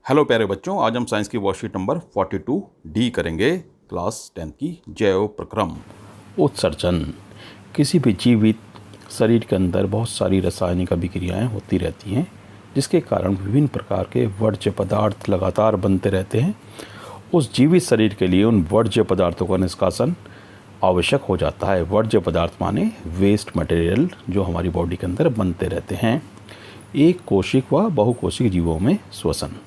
Hello प्यारे बच्चों, आज हम साइंस की वर्कशीट नंबर 42 डी करेंगे, क्लास 10 की जैव प्रक्रम। उत्सर्जन। किसी भी जीवित शरीर के अंदर बहुत सारी रासायनिक अभिक्रियाएं होती रहती हैं, जिसके कारण विभिन्न प्रकार के वर्ज्य पदार्थ लगातार बनते रहते हैं। उस जीवित शरीर के लिए उन वर्ज्य पदार्थों का निष्कासन आवश्यक हो जाता है। वर्ज्य पदार्थ माने वेस्ट मटेरियल जो हमारी बॉडी के अंदर बनते रहते हैं। एक कोशिक व बहुकोशिक जीवों में श्वसन।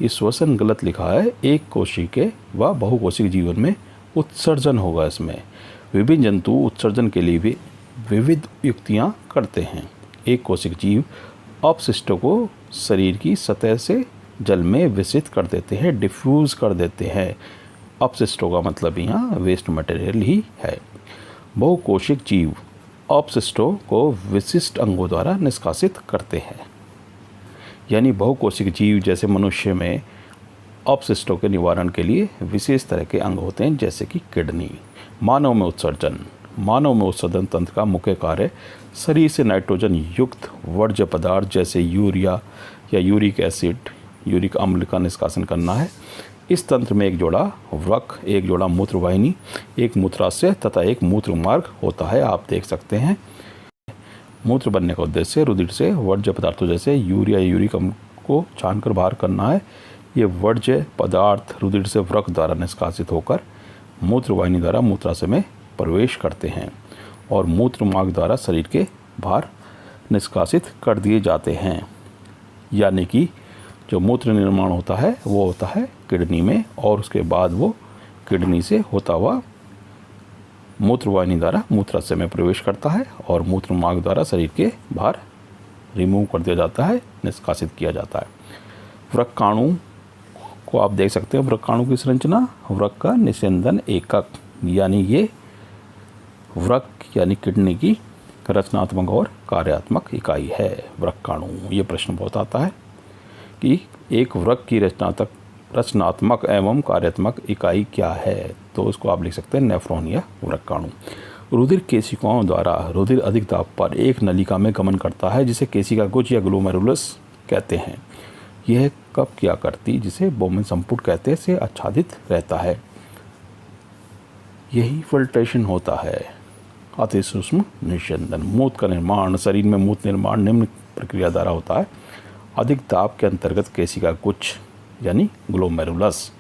ये श्वसन गलत लिखा है। एक कोशिके व बहुकोशिक जीवन में उत्सर्जन होगा। इसमें विभिन्न जंतु उत्सर्जन के लिए भी विविध युक्तियाँ करते हैं। एक कोशिक जीव अपशिष्टों को शरीर की सतह से जल में विसरित कर देते हैं, डिफ्यूज़ कर देते हैं। अपशिष्टों का मतलब यहाँ वेस्ट मटेरियल ही है। बहुकोशिक जीव अपशिष्टों को विशिष्ट अंगों द्वारा निष्कासित करते हैं। यानी बहुकोशिक जीव जैसे मनुष्य में अपशिष्टों के निवारण के लिए विशेष तरह के अंग होते हैं, जैसे कि किडनी। मानव में उत्सर्जन तंत्र का मुख्य कार्य शरीर से नाइट्रोजन युक्त वर्ज्य पदार्थ जैसे यूरिया या यूरिक एसिड, यूरिक अम्ल का निष्कासन करना है। इस तंत्र में एक जोड़ा वृक्क, एक जोड़ा मूत्रवाहिनी, एक मूत्राशय तथा एक मूत्र मार्ग होता है। आप देख सकते हैं। मूत्र बनने का उद्देश्य रुधिर से वर्ज्य पदार्थों जैसे यूरिया या यूरिक अम्ल को छानकर बाहर करना है। ये वर्ज्य पदार्थ रुधिर से वृक्क द्वारा निष्कासित होकर मूत्रवाहिनी द्वारा मूत्राशय में प्रवेश करते हैं और मूत्र मार्ग द्वारा शरीर के बाहर निष्कासित कर दिए जाते हैं। यानी कि जो मूत्र निर्माण होता है वो होता है किडनी में, और उसके बाद वो किडनी से होता हुआ मूत्रवाहिनी द्वारा मूत्राशय में प्रवेश करता है और मूत्र मार्ग द्वारा शरीर के बाहर रिमूव कर दिया जाता है, निष्कासित किया जाता है। वृक्काणु को आप देख सकते हैं। वृक्काणु की संरचना वृक्क का निस्यंदन एकक, यानी ये वृक्क यानी किडनी की रचनात्मक और कार्यात्मक इकाई है वृक्काणु। ये प्रश्न बहुत आता है कि एक वृक्क की रचनात्मक एवं कार्यात्मक इकाई क्या है, तो उसको आप लिख सकते हैं नेफ्रॉन या वृक्काणु। रुधिर केशिकाओं द्वारा रुधिर अधिक दाब पर एक नलिका में गमन करता है, जिसे केशिका गुच्छ या ग्लोमेरुलस कहते हैं। यह कब क्या करती, जिसे बोमेन संपुट कहते हैं, से आच्छादित रहता है। यही फिल्ट्रेशन होता है। अति सूक्ष्म निस्यंदन। मूत्र का निर्माण शरीर में मूत्र निर्माण निम्न प्रक्रिया द्वारा होता है। अधिक दाब के अंतर्गत केशिका गुच्छ यानी ग्लोमेरुलस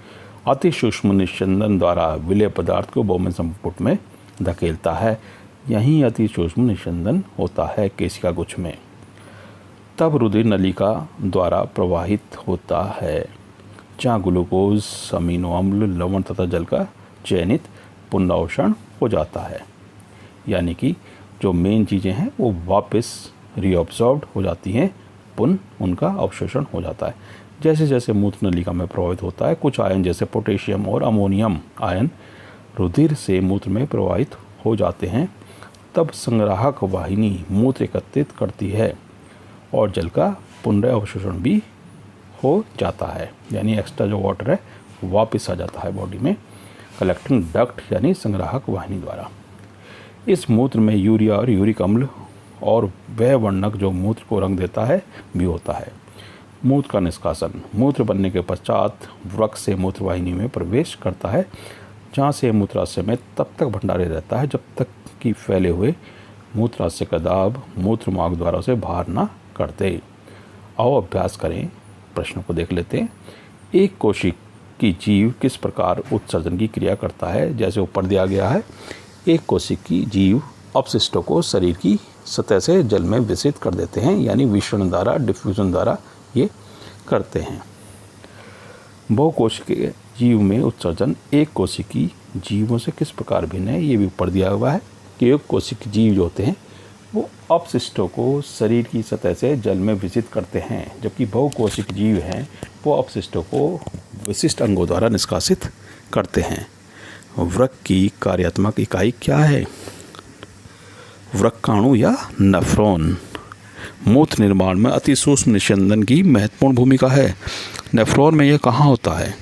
अति सूक्ष्म निस्यंदन द्वारा विलेय पदार्थ को बोमेन संपुट में धकेलता है। यहीं अति सूक्ष्म निस्यंदन होता है केशिका गुच्छ में। तब रुधिर नलिका द्वारा प्रवाहित होता है, जहाँ ग्लूकोज, अमीनो अम्ल, लवण तथा जल का चयनित पुनरावशोषण हो जाता है। यानी कि जो मेन चीज़ें हैं वो वापस रीअब्सॉर्ब्ड हो जाती हैं, पुनः उनका अवशोषण हो जाता है। जैसे जैसे मूत्र नलिका में प्रभावित होता है, कुछ आयन जैसे पोटेशियम और अमोनियम आयन रुधिर से मूत्र में प्रवाहित हो जाते हैं। तब संग्राहक वाहिनी मूत्र एकत्रित करती है और जल का पुनरावशोषण भी हो जाता है। यानी एक्स्ट्रा जो वाटर है वापस आ जाता है बॉडी में कलेक्टिंग डक्ट यानी संग्राहक वाहिनी द्वारा। इस मूत्र में यूरिया और यूरिक अम्ल और वह वर्णक जो मूत्र को रंग देता है भी होता है। मूत्र का निष्कासन। मूत्र बनने के पश्चात वृक्क से मूत्रवाहिनी में प्रवेश करता है, जहाँ से मूत्राशय में तब तक भंडारे रहता है जब तक कि फैले हुए मूत्राशय का दाब मूत्र मार्ग द्वारा उसे बाहर ना कर दे। आओ अभ्यास करें। प्रश्नों को देख लेते हैं। एक कोशिक की जीव किस प्रकार उत्सर्जन की क्रिया करता है, जैसे ऊपर दिया गया है। एक कोशिक की जीव अपशिष्टों को शरीर की सतह से जल में विसरित कर देते हैं, यानी विसरण द्वारा, डिफ्यूजन द्वारा ये करते हैं। बहुकोशिकीय जीव में उत्सर्जन एक कोशिकीय जीवों से किस प्रकार भिन्न है, ये भी ऊपर दिया हुआ है कि एक कोशिकीय जीव जो होते हैं वो अपशिष्टों को शरीर की सतह से जल में विसरित करते हैं, जबकि बहुकोशिकीय जीव हैं वो अपशिष्टों को विशिष्ट अंगों द्वारा निष्कासित करते हैं। वृक्क की कार्यात्मक इकाई क्या है? वृक्काणु या नेफ्रॉन। मूत्र निर्माण में अति सूक्ष्म निस्यंदन की महत्वपूर्ण भूमिका है। नेफ्रॉन में यह कहाँ होता है?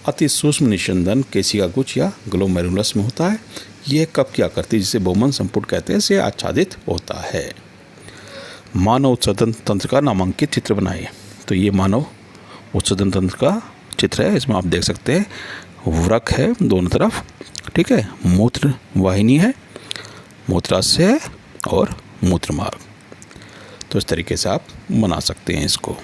अति सूक्ष्म निस्यंदन केशिका गुच्छ या ग्लोमेरुलस में होता है। यह कब क्या करती है, जिसे बोमेन संपुट कहते हैं, से आच्छादित होता है। मानव उत्सर्जन तंत्र का नामांकित चित्र बनाइए। तो ये मानव उत्सर्जन तंत्र का चित्र है। इसमें आप देख सकते हैं वृक्क है दोनों तरफ, ठीक है, मूत्र वाहिनी है, मूत्राशय है और मूत्र मार्ग। तो इस तरीके से आप बना सकते हैं इसको।